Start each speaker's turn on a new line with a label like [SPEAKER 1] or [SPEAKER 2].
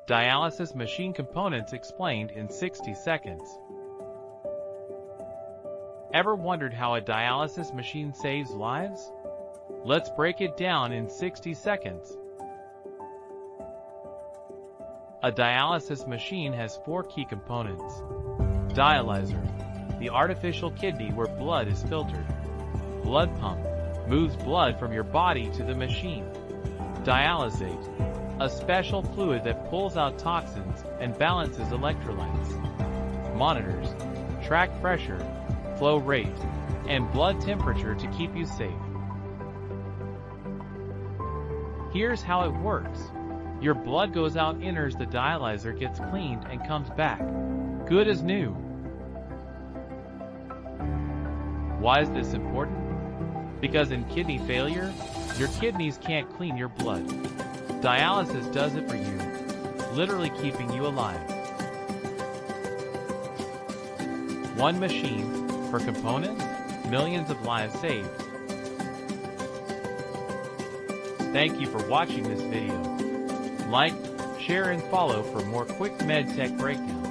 [SPEAKER 1] Dialysis machine components explained in 60 seconds. Ever wondered how a dialysis machine saves lives? Let's break it down in 60 seconds. A dialysis machine has 4 key components. Dialyzer, the artificial kidney where blood is filtered. Blood pump, moves blood from your body to the machine. Dialysate, a special fluid that pulls out toxins and balances electrolytes. Monitors, track pressure, flow rate, and blood temperature to keep you safe. Here's how it works. Your blood goes out, enters the dialyzer, gets cleaned, and comes back good as new. Why is this important? Because in kidney failure, your kidneys can't clean your blood. Dialysis does it for you, literally keeping you alive. One machine, for components, millions of lives saved. Thank you for watching this video. Like, share and follow for more quick med tech breakdowns.